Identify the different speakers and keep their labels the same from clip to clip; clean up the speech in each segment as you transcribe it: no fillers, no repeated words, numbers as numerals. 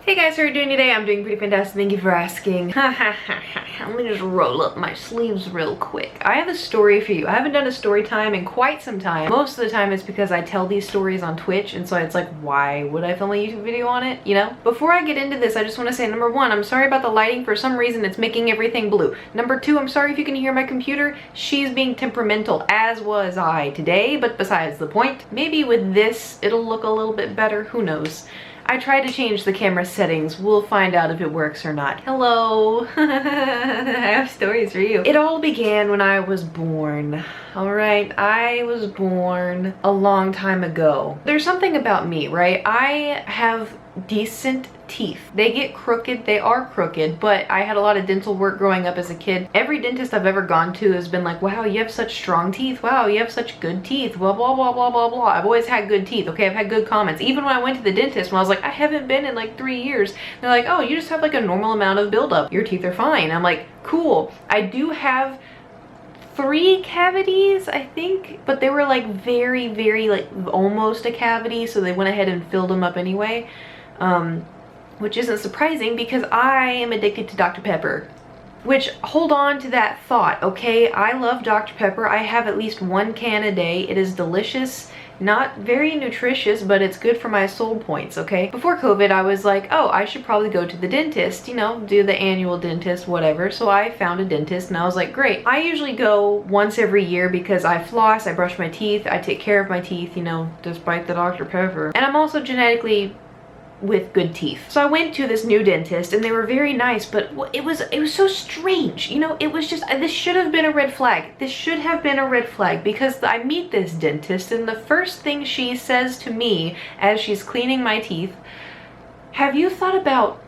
Speaker 1: Hey guys, how are you doing today? I'm doing pretty fantastic, thank you for asking. Let me just roll up my sleeves real quick. I have a story for you. I haven't done a story time in quite some time. Most of the time it's because I tell these stories on Twitch, and so it's like, why would I film a YouTube video on it, you know? Before I get into this, I just want to say, number one, I'm sorry about the lighting. For some reason, it's making everything blue. Number two, I'm sorry if you can hear my computer. She's being temperamental, as was I today, but besides the point. Maybe with this, it'll look a little bit better, who knows? I tried to change the camera settings. We'll find out if it works or not. Hello. I have stories for you. It all began when I was born. All right, I was born a long time ago. There's something about me, right? I have decent teeth. They get crooked, they are crooked, but I had a lot of dental work growing up as a kid. Every dentist I've ever gone to has been like, wow, you have such strong teeth. Wow, you have such good teeth. Blah, blah, blah, blah, blah, blah. I've always had good teeth, okay? I've had good comments. Even when I went to the dentist, when I was like, I haven't been in like 3 years, they're like, oh, you just have like a normal amount of buildup. Your teeth are fine. I'm like, cool. I do have 3 cavities, I think, but they were like very, very like almost a cavity, so they went ahead and filled them up anyway. Which isn't surprising because I am addicted to Dr. Pepper. Which, hold on to that thought, okay? I love Dr. Pepper. I have at least 1 can a day. It is delicious, not very nutritious, but it's good for my soul points, okay? Before COVID, I was like, oh, I should probably go to the dentist, you know, do the annual dentist, whatever. So I found a dentist and I was like, great. I usually go once every year because I floss, I brush my teeth, I take care of my teeth, you know, despite the Dr. Pepper. And I'm also genetically with good teeth. So I went to this new dentist and they were very nice, but it was so strange, you know. It was just, this should have been a red flag. This should have been a red flag because I meet this dentist and the first thing she says to me as she's cleaning my teeth, have you thought about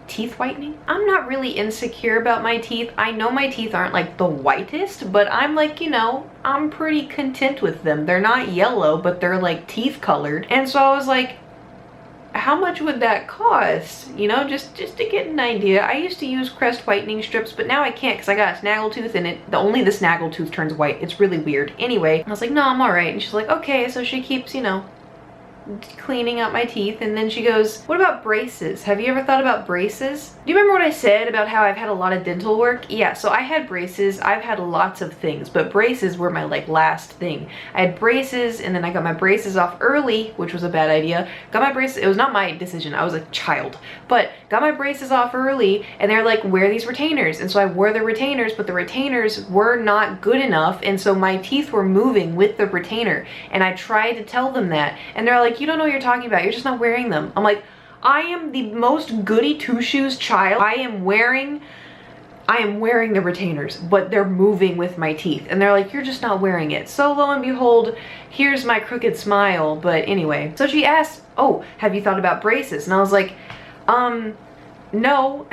Speaker 1: teeth whitening? I'm not really insecure about my teeth. I know my teeth aren't like the whitest, but I'm like, you know, I'm pretty content with them. They're not yellow, but they're like teeth colored. And so I was like, how much would that cost? You know, just to get an idea. I used to use Crest whitening strips, but now I can't because I got a snaggletooth and only the snaggletooth turns white. It's really weird. Anyway, I was like, no, I'm all right. And she's like, okay. So she keeps, you know, cleaning up my teeth, and then she goes, what about braces? Have you ever thought about braces? Do you remember what I said about how I've had a lot of dental work? Yeah, so I had braces. I've had lots of things, but braces were my like last thing. I had braces and then I got my braces off early, which was a bad idea. Got my braces, it was not my decision, I was a child, but got my braces off early and they're like, wear these retainers. And so I wore the retainers, but the retainers were not good enough, and so my teeth were moving with the retainer, and I tried to tell them that and they're like, you don't know what you're talking about, you're just not wearing them. I'm like, I am the most goody two-shoes child. I am wearing the retainers, but they're moving with my teeth. And they're like, you're just not wearing it. So lo and behold, here's my crooked smile. But anyway, so she asked, oh, have you thought about braces? And I was like, no.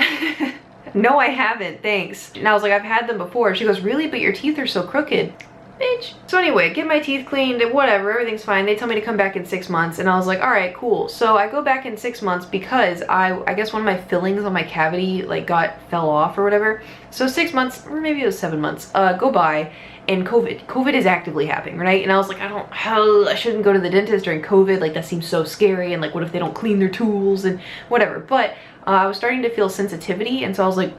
Speaker 1: No, I haven't, thanks. And I was like, I've had them before. She goes, really? But your teeth are so crooked. Bitch. So anyway, get my teeth cleaned and whatever, everything's fine. They tell me to come back in 6 months, and I was like, all right, cool. So I go back in 6 months because I guess one of my fillings on my cavity like fell off or whatever. So 6 months, or maybe it was 7 months, go by, and COVID is actively happening, right? And I was like, I shouldn't go to the dentist during COVID. Like, that seems so scary, and like, what if they don't clean their tools and whatever. But I was starting to feel sensitivity, and so I was like,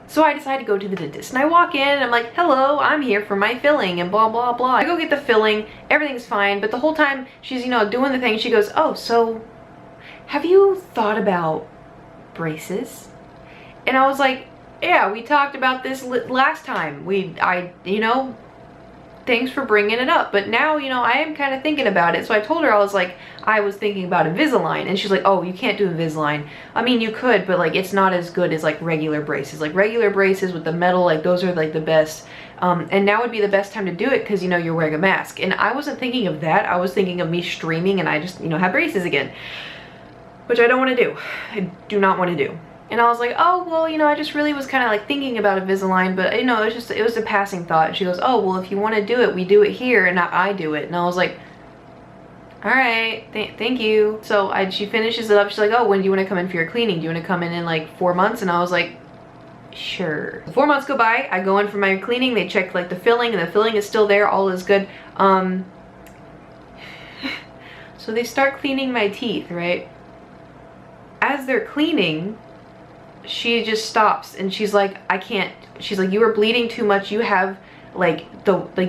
Speaker 1: so I decided to go to the dentist, and I walk in and I'm like, hello, I'm here for my filling and blah, blah, blah. I go get the filling, everything's fine, but the whole time she's, you know, doing the thing, she goes, oh, so have you thought about braces? And I was like, yeah, we talked about this last time. You know, thanks for bringing it up, but now, you know, I am kind of thinking about it. So I told her, I was like, I was thinking about Invisalign, and she's like, oh, you can't do Invisalign. I mean, you could, but like, it's not as good as like regular braces. Like regular braces with the metal, like those are like the best. And now would be the best time to do it because, you know, you're wearing a mask. And I wasn't thinking of that. I was thinking of me streaming and I just, you know, have braces again, which I don't want to do. I do not want to do. And I was like, oh, well, you know, I just really was kind of like thinking about Invisalign, but you know, it was a passing thought. And she goes, oh, well, if you want to do it, we do it here and not I do it. And I was like, all right, thank you. So she finishes it up. She's like, oh, when do you want to come in for your cleaning? Do you want to come in like 4 months? And I was like, sure. 4 months go by, I go in for my cleaning. They check like the filling, and the filling is still there. All is good. So they start cleaning my teeth, right? as they're cleaning, she just stops and she's like, I can't. She's like, you are bleeding too much. You have like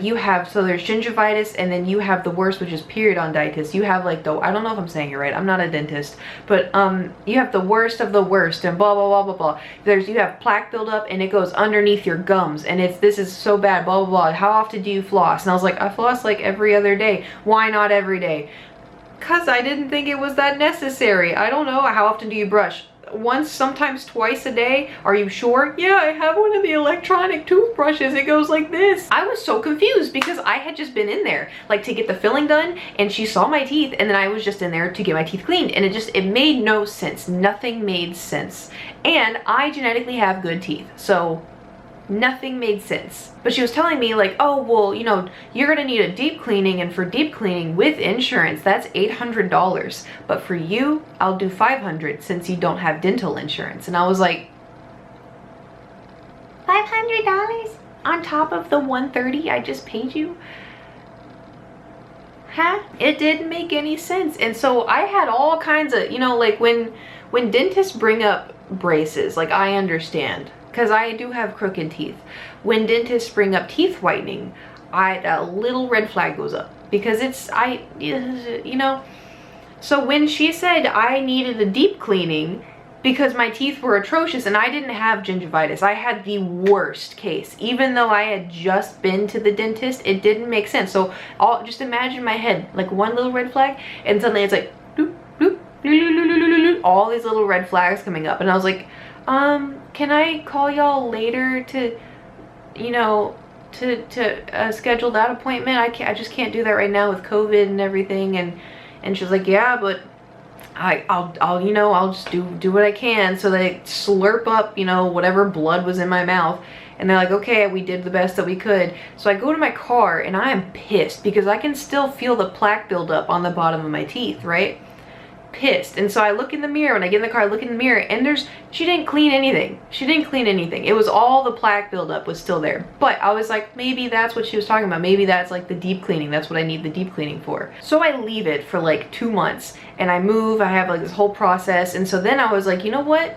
Speaker 1: you have, so there's gingivitis, and then you have the worst, which is periodontitis. You have like the, I don't know if I'm saying it right, I'm not a dentist, but you have the worst of the worst, and blah blah blah blah blah. You have plaque buildup and it goes underneath your gums, and this is so bad, blah blah blah. How often do you floss? And I was like, I floss like every other day. Why not every day? Because I didn't think it was that necessary. I don't know. How often do you brush? Once, sometimes twice a day. Are you sure? Yeah, I have one of the electronic toothbrushes. It goes like this. I was so confused because I had just been in there like to get the filling done, and she saw my teeth, and then I was just in there to get my teeth cleaned, and it made no sense. Nothing made sense. And I genetically have good teeth, so nothing made sense. But she was telling me like, oh, well, you know, you're gonna need a deep cleaning, and for deep cleaning with insurance, that's $800. But for you, I'll do $500 since you don't have dental insurance. And I was like, $500 on top of the $130 I just paid you? Huh? It didn't make any sense. And so I had all kinds of, you know, like when dentists bring up braces, like I understand, because I do have crooked teeth. When dentists bring up teeth whitening, a little red flag goes up, because you know. So when she said I needed a deep cleaning because my teeth were atrocious, and I didn't have gingivitis, I had the worst case. Even though I had just been to the dentist, it didn't make sense. So just imagine my head, like one little red flag, and suddenly it's like, doop, doop, all these little red flags coming up. And I was like, can I call y'all later to, you know, to schedule that appointment? I just can't do that right now with COVID and everything. And she was like, yeah, but I'll you know, I'll just do what I can. So they slurp up, you know, whatever blood was in my mouth, and they're like, okay, we did the best that we could. So I go to my car, and I am pissed because I can still feel the plaque buildup on the bottom of my teeth, right? Pissed. And so I look in the mirror, when I get in the car, I look in the mirror, and she didn't clean anything. She didn't clean anything. It was all the plaque buildup was still there. But I was like, maybe that's what she was talking about. Maybe that's like the deep cleaning. That's what I need the deep cleaning for. So I leave it for like 2 months, and I move. I have like this whole process. And so then I was like, you know what?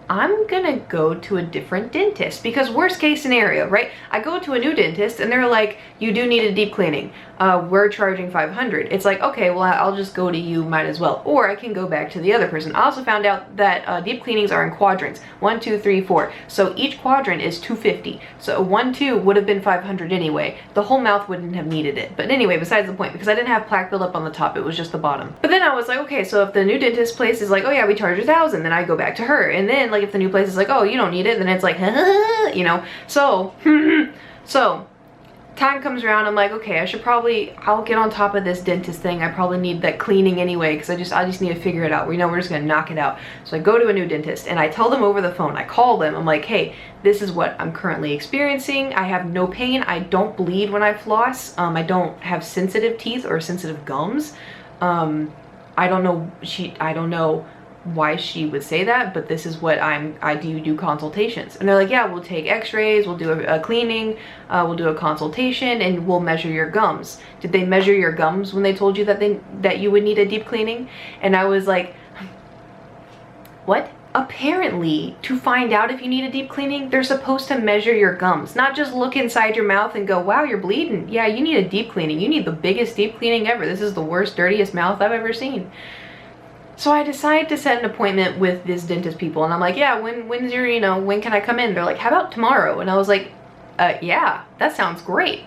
Speaker 1: I'm gonna go to a different dentist, because worst case scenario, right? I go to a new dentist and they're like, you do need a deep cleaning. We're charging $500. It's like, okay, well, I'll just go to you, might as well. Or I can go back to the other person. I also found out that deep cleanings are in quadrants, 1, 2, 3, 4. So each quadrant is $250. So 1, 2 would have been $500 anyway. The whole mouth wouldn't have needed it. But anyway, besides the point, because I didn't have plaque buildup on the top, it was just the bottom. But then I was like, okay, so if the new dentist place is like, oh yeah, we charge $1,000, then I go back to her. And then like if the new place is like, oh, you don't need it, then it's like, you know. So so time comes around, I'm like, okay, I'll get on top of this dentist thing. I probably need that cleaning anyway, because I just need to figure it out. You know, we're just gonna knock it out. So I go to a new dentist and I tell them over the phone. I call them, I'm like, hey, this is what I'm currently experiencing. I have no pain. I don't bleed when I floss. I don't have sensitive teeth or sensitive gums. I don't know why she would say that, but this is what I do consultations. And they're like, yeah, we'll take x-rays, we'll do a cleaning, we'll do a consultation, and we'll measure your gums. Did they measure your gums when they told you that you would need a deep cleaning? And I was like, what? Apparently, to find out if you need a deep cleaning, they're supposed to measure your gums, not just look inside your mouth and go, wow, you're bleeding. Yeah, you need a deep cleaning. You need the biggest deep cleaning ever. This is the worst, dirtiest mouth I've ever seen. So I decide to set an appointment with this dentist people, and I'm like, yeah, when's your, you know, when can I come in? They're like, how about tomorrow? And I was like, yeah, that sounds great.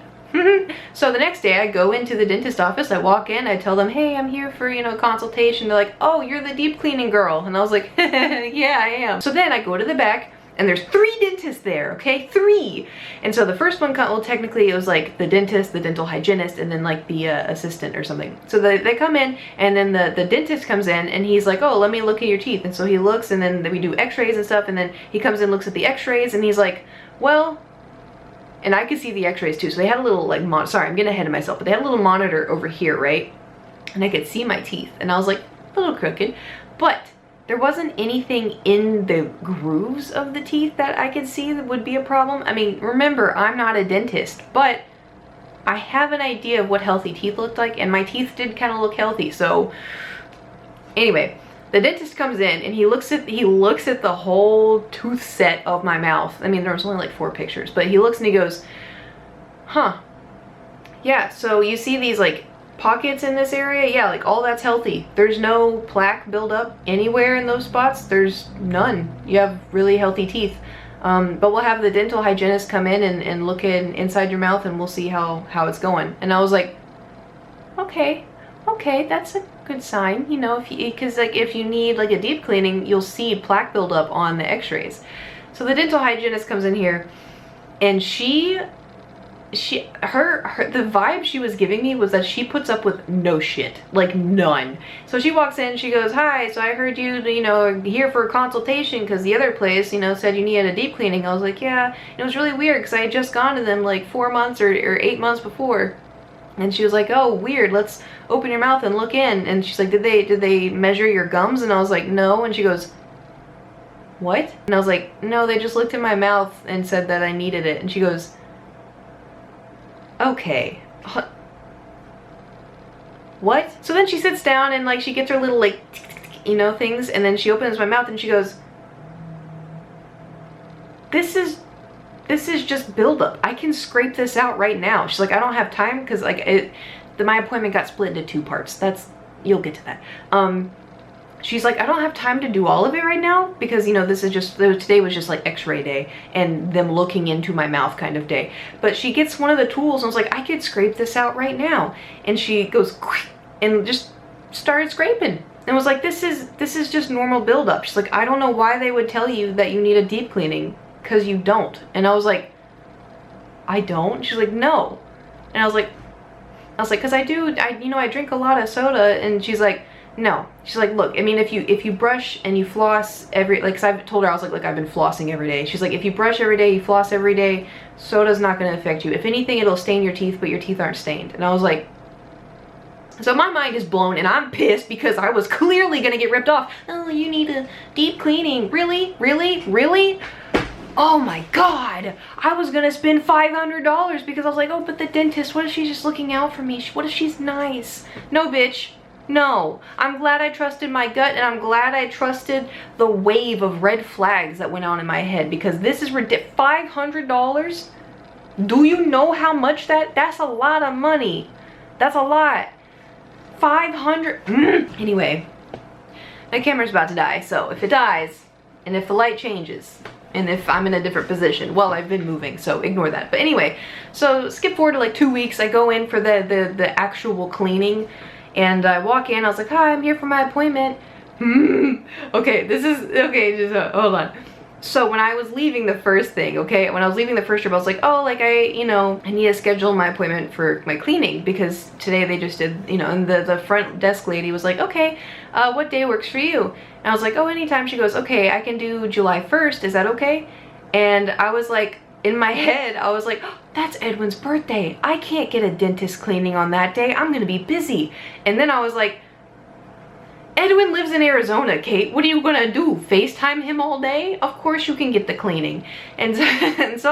Speaker 1: So the next day I go into the dentist office, I walk in, I tell them, hey, I'm here for, you know, consultation. They're like, oh, you're the deep cleaning girl. And I was like, yeah, I am. So then I go to the back, and there's 3 dentists there, okay? 3. And so the first one, well, technically it was like the dentist, the dental hygienist, and then like the assistant or something. So they come in, and then the dentist comes in, and he's like, oh, let me look at your teeth. And so he looks, and then we do x-rays and stuff, and then he comes in, looks at the x-rays, and he's like, well, and I could see the x-rays too. So they had a little like, sorry, I'm getting ahead of myself, but they had a little monitor over here, right? And I could see my teeth, and I was like, a little crooked, but there wasn't anything in the grooves of the teeth that I could see that would be a problem. I mean, remember, I'm not a dentist, but I have an idea of what healthy teeth looked like, and my teeth did kind of look healthy. So anyway, the dentist comes in and he looks at the whole tooth set of my mouth. I mean, there was only like 4 pictures, but he looks and he goes, huh, yeah, so you see these like pockets in this area? Yeah, like all that's healthy. There's no plaque buildup anywhere in those spots. There's none. You have really healthy teeth. But we'll have the dental hygienist come in and look inside your mouth, and we'll see how it's going. And I was like, okay, that's a good sign, you know, because like if you need like a deep cleaning, you'll see plaque buildup on the x-rays. So the dental hygienist comes in here, and the vibe she was giving me was that she puts up with no shit, like none. So she walks in, she goes, hi, so I heard you know, are here for a consultation because the other place, you know, said you needed a deep cleaning. I was like, yeah. And it was really weird because I had just gone to them like 4 months or 8 months before. And she was like, oh, weird, let's open your mouth and look in. And she's like, did they measure your gums? And I was like, no. And she goes, what? And I was like, no, they just looked in my mouth and said that I needed it. And she goes, okay. What? So then she sits down and like she gets her little like, you know, things, and then she opens my mouth and she goes, this is just buildup. I can scrape this out right now. She's like, I don't have time because like my appointment got split into 2 parts. You'll get to that. She's like, I don't have time to do all of it right now because, you know, today was just like x-ray day and them looking into my mouth kind of day. But she gets one of the tools and was like, I could scrape this out right now. And she goes and just started scraping and was like, this is just normal buildup. She's like, I don't know why they would tell you that you need a deep cleaning because you don't. And I was like, I don't? She's like, no. And I was like, because I drink a lot of soda. And she's like, no. She's like, look, I mean, if you brush and you floss because I've told her, I was like, look, I've been flossing every day. She's like, if you brush every day, you floss every day, soda's not going to affect you. If anything, it'll stain your teeth, but your teeth aren't stained. And I was like, so my mind is blown and I'm pissed because I was clearly going to get ripped off. Oh, you need a deep cleaning. Really? Really? Really? Oh my God, I was gonna spend $500 because I was like, oh, but the dentist, what if she's just looking out for me? What if she's nice? No, bitch, no. I'm glad I trusted my gut, and I'm glad I trusted the wave of red flags that went on in my head, because this is ridiculous. $500? Do you know how much that's a lot of money. That's a lot. 500. Anyway, my camera's about to die, so if it dies, and if the light changes, and if I'm in a different position, well, I've been moving, so ignore that. But anyway, so skip forward to like 2 weeks. I go in for the actual cleaning, and I walk in. I was like, hi, I'm here for my appointment. Okay, just hold on. So when I was leaving the first thing, okay, when I was leaving the first trip, I was like, oh, like I need to schedule my appointment for my cleaning because today they just did, you know, and the front desk lady was like, okay, what day works for you? And I was like, oh, anytime. She goes, okay, I can do July 1st. Is that okay? And I was like, in my head, I was like, oh, that's Edwin's birthday. I can't get a dentist cleaning on that day. I'm gonna be busy. And then I was like, Edwin lives in Arizona, Kate. What are you gonna do? FaceTime him all day? Of course you can get the cleaning. And so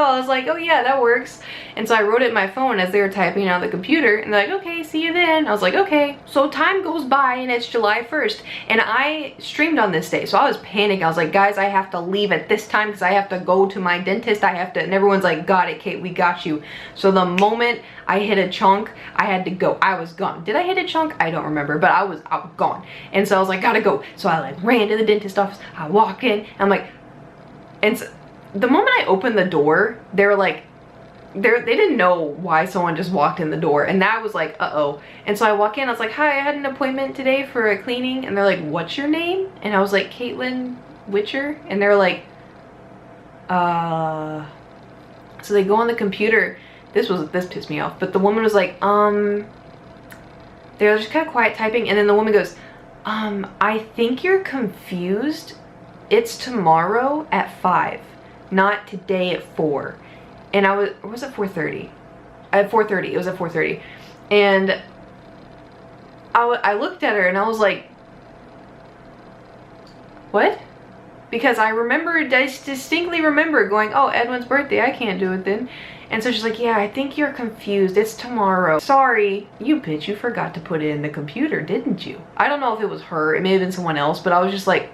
Speaker 1: I was like, oh yeah, that works. And so I wrote it in my phone as they were typing on the computer, and they're like, okay, see you then. I was like, okay. So time goes by and it's July 1st, and I streamed on this day. So I was panicking. I was like, guys, I have to leave at this time because I have to go to my dentist. And everyone's like, got it, Kate, we got you. So the moment I hit a chunk, I had to go. I was gone. Did I hit a chunk? I don't remember, but I was gone. And so I was like, gotta go. So I like ran to the dentist office. I walk in, and I'm like, and so the moment I opened the door, they were like, they didn't know why someone just walked in the door, and that was like, uh-oh. And so I walk in, I was like, hi, I had an appointment today for a cleaning, and they're like, what's your name? And I was like, Caitlin Witcher, and they're like, so they go on the computer. This pissed me off, but the woman was like, they're just kind of quiet typing, and then the woman goes, I think you're confused. It's tomorrow at 5, not today at 4. And or was it 4:30? At 4:30, it was at 4:30. And I looked at her and I was like, what? Because I distinctly remember going, oh, Edwin's birthday, I can't do it then. And so she's like, yeah, I think you're confused. It's tomorrow. Sorry. You bitch, you forgot to put it in the computer, didn't you? I don't know if it was her. It may have been someone else, but I was just like,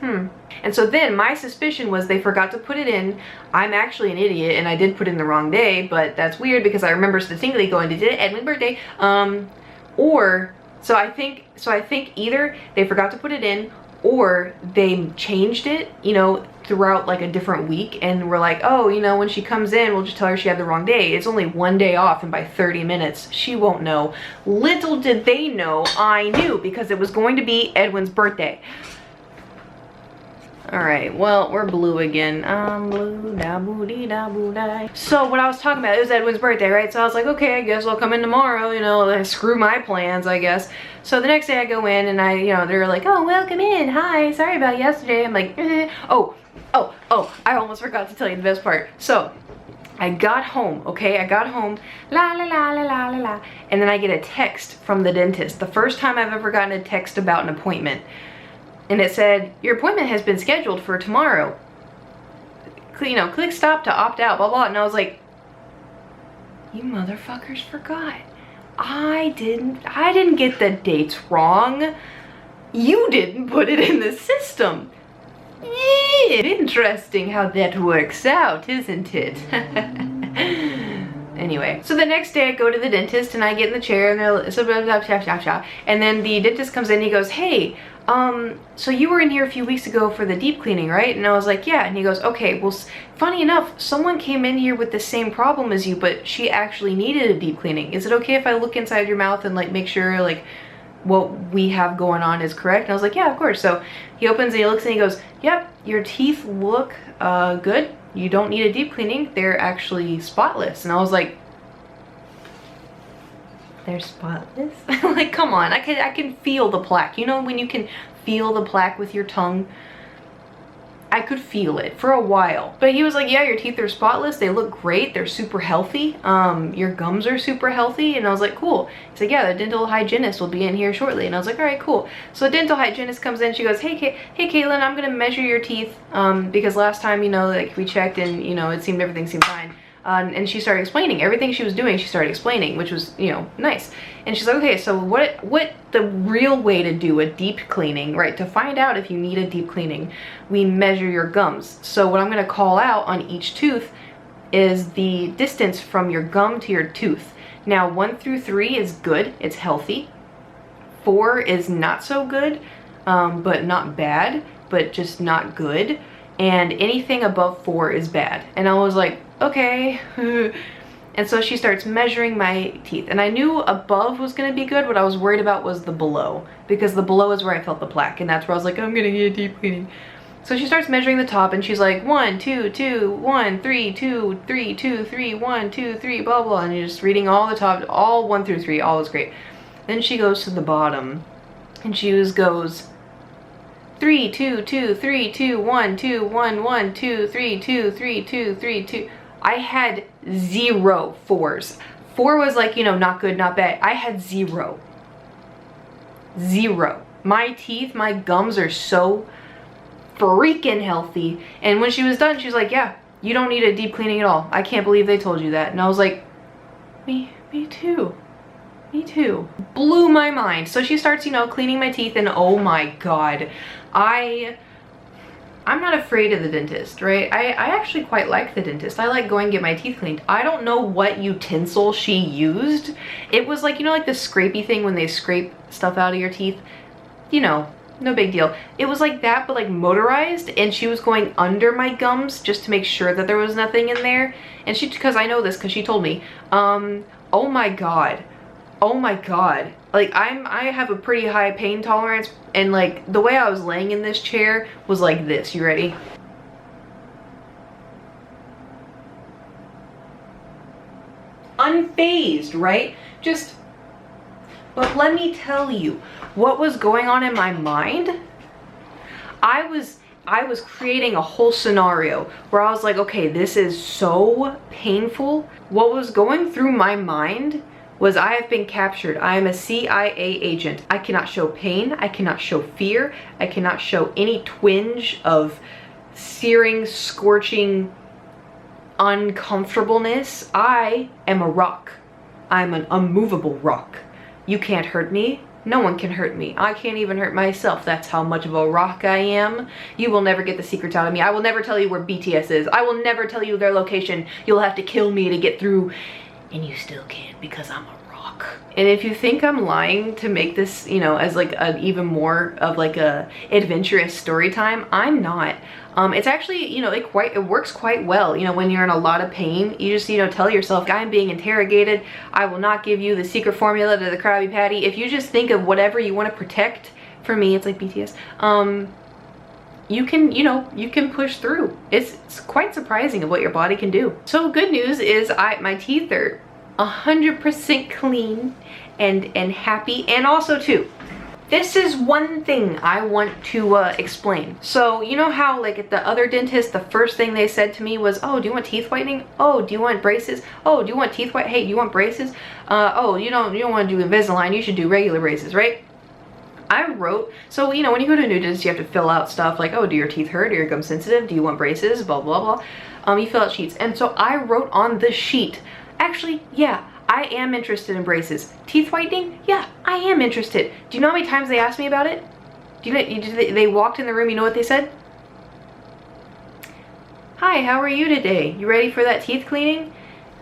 Speaker 1: And so then my suspicion was they forgot to put it in. I'm actually an idiot and I did put in the wrong day, but that's weird because I remember distinctly going to Edwin's birthday. So I think either they forgot to put it in or they changed it, you know, throughout like a different week, and we're like, oh, you know, when she comes in, we'll just tell her she had the wrong day. It's only one day off, and by 30 minutes, she won't know. Little did they know I knew, because it was going to be Edwin's birthday. Alright, well, we're blue again. I'm blue, da boo dee da boo die. So what I was talking about, it was Edwin's birthday, right? So I was like, okay, I guess I'll come in tomorrow, you know, like, screw my plans, I guess. So the next day I go in and they're like, oh, welcome in, hi, sorry about yesterday. I'm like, oh, I almost forgot to tell you the best part. So I got home, okay? I got home, la la la la la la la, and then I get a text from the dentist. The first time I've ever gotten a text about an appointment. And it said, your appointment has been scheduled for tomorrow. You know, click stop to opt out, blah, blah. And I was like, you motherfuckers forgot. I didn't get the dates wrong. You didn't put it in the system. Yeah, interesting how that works out, isn't it? Anyway, so the next day I go to the dentist and I get in the chair and and then the dentist comes in and he goes, hey, so you were in here a few weeks ago for the deep cleaning, right? And I was like, yeah. And he goes, okay, well, funny enough, someone came in here with the same problem as you, but she actually needed a deep cleaning. Is it okay if I look inside your mouth and like make sure like what we have going on is correct? And I was like, yeah, of course. So he opens and he looks and he goes, yep, your teeth look good. You don't need a deep cleaning. They're actually spotless. And I was like, they're spotless? Like, come on, I can feel the plaque. You know when you can feel the plaque with your tongue? I could feel it for a while. But he was like, yeah, your teeth are spotless. They look great. They're super healthy. Your gums are super healthy. And I was like, cool. He's like, yeah, the dental hygienist will be in here shortly. And I was like, all right, cool. So the dental hygienist comes in. She goes, hey, Caitlin, I'm going to measure your teeth because last time, you know, like we checked and, you know, everything seemed fine. And she started explaining everything she was doing. She started explaining, which was, you know, nice. And she's like, okay, so what the real way to do a deep cleaning, right? To find out if you need a deep cleaning, we measure your gums. So what I'm going to call out on each tooth is the distance from your gum to your tooth. Now, 1 through 3 is good. It's healthy. 4 is not so good, but not bad, but just not good. And anything above 4 is bad. And I was like, okay. And so she starts measuring my teeth, and I knew above was going to be good. What I was worried about was the below, because the below is where I felt the plaque, and that's where I was like, I'm gonna get a deep cleaning. So she starts measuring the top, and she's like, 1 2 2 1 3 2 3 2 3 1 2 3 blah blah, and you're just reading all the top, all 1 through 3, all is great. Then she goes to the bottom, and she goes 3 2 2 3 2 1 2 1 1 2 3 2 3 2 3 2. I had 0 4s. 4 was like, you know, not good, not bad. I had 0. 0. My teeth, my gums are so freaking healthy. And when she was done, she was like, yeah, you don't need a deep cleaning at all. I can't believe they told you that. And I was like, me too. Me too. Blew my mind. So she starts, you know, cleaning my teeth, and oh my God, I'm not afraid of the dentist, right? I actually quite like the dentist. I like going and get my teeth cleaned. I don't know what utensil she used. It was like, you know, like the scrapey thing when they scrape stuff out of your teeth. You know, no big deal. It was like that, but like motorized, and she was going under my gums just to make sure that there was nothing in there. And she, because I know this, because she told me, oh my God. Oh my God. Like I have a pretty high pain tolerance, and like the way I was laying in this chair was like this. You ready? Unfazed, right? Just, but let me tell you what was going on in my mind. I was creating a whole scenario where I was like, okay, this is so painful. What was going through my mind was, I have been captured. I am a CIA agent. I cannot show pain. I cannot show fear. I cannot show any twinge of searing, scorching uncomfortableness. I am a rock. I'm an unmovable rock. You can't hurt me. No one can hurt me. I can't even hurt myself. That's how much of a rock I am. You will never get the secrets out of me. I will never tell you where BTS is. I will never tell you their location. You'll have to kill me to get through. And you still can't, because I'm a rock. And if you think I'm lying to make this, you know, as like an even more of like a adventurous story time, I'm not. It's actually, you know, it works quite well. You know, when you're in a lot of pain, you just, you know, tell yourself, I'm being interrogated. I will not give you the secret formula to the Krabby Patty. If you just think of whatever you want to protect, for me, it's like BTS. You can, you know, you can push through. It's quite surprising of what your body can do. So good news is my teeth are 100% clean and happy. And also too, this is one thing I want to explain. So you know how like at the other dentist, the first thing they said to me was, oh, do you want teeth whitening? Oh, do you want braces? Oh, do you want teeth white? Hey, do you want braces? Oh, you don't want to do Invisalign, you should do regular braces, right? I wrote, so you know, when you go to a new dentist, you have to fill out stuff like, oh, do your teeth hurt? Are your gums sensitive? Do you want braces? Blah, blah, blah. You fill out sheets. And so I wrote on the sheet, actually, yeah, I am interested in braces. Teeth whitening? Yeah, I am interested. Do you know how many times they asked me about it? Do you know, they walked in the room, you know what they said? Hi, how are you today? You ready for that teeth cleaning?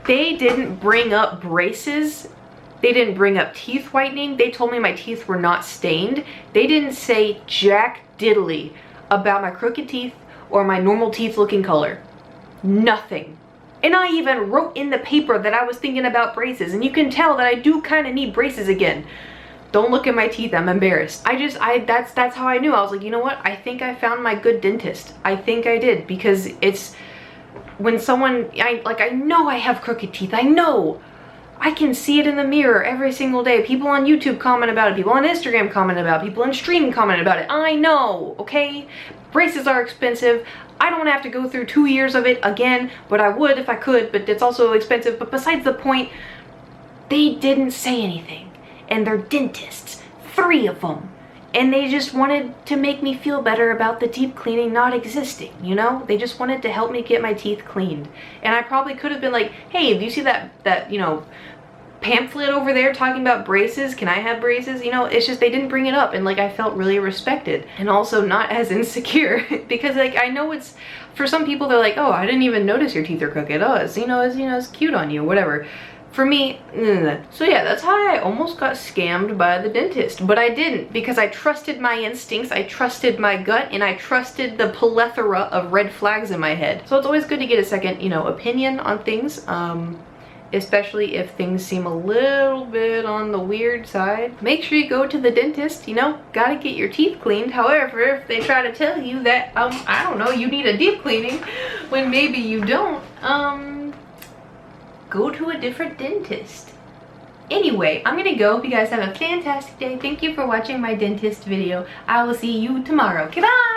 Speaker 1: They didn't bring up braces. They didn't bring up teeth whitening. They told me my teeth were not stained. They didn't say jack diddly about my crooked teeth or my normal teeth looking color. Nothing. And I even wrote in the paper that I was thinking about braces, and you can tell that I do kind of need braces again. Don't look at my teeth, I'm embarrassed. That's how I knew. I was like, you know what? I think I found my good dentist. I think I did, because it's when someone, I know I have crooked teeth. I know. I can see it in the mirror every single day. People on YouTube comment about it. People on Instagram comment about it. People on stream comment about it. I know, okay? Braces are expensive. I don't have to go through 2 years of it again, but I would if I could, but it's also expensive. But besides the point, they didn't say anything. And they're dentists, 3 of them. And they just wanted to make me feel better about the deep cleaning not existing, you know? They just wanted to help me get my teeth cleaned. And I probably could have been like, hey, do you see that you know, pamphlet over there talking about braces? Can I have braces? You know, it's just they didn't bring it up, and like I felt really respected and also not as insecure because like I know it's, for some people they're like, oh, I didn't even notice your teeth are crooked. Oh, it's cute on you, whatever. For me, so yeah, that's how I almost got scammed by the dentist, but I didn't, because I trusted my instincts, I trusted my gut, and I trusted the plethora of red flags in my head. So it's always good to get a second, you know, opinion on things, especially if things seem a little bit on the weird side. Make sure you go to the dentist, you know, gotta get your teeth cleaned. However, if they try to tell you that, I don't know, you need a deep cleaning when maybe you don't, go to a different dentist. Anyway, I'm gonna go. Hope you guys have a fantastic day. Thank you for watching my dentist video. I will see you tomorrow. Goodbye!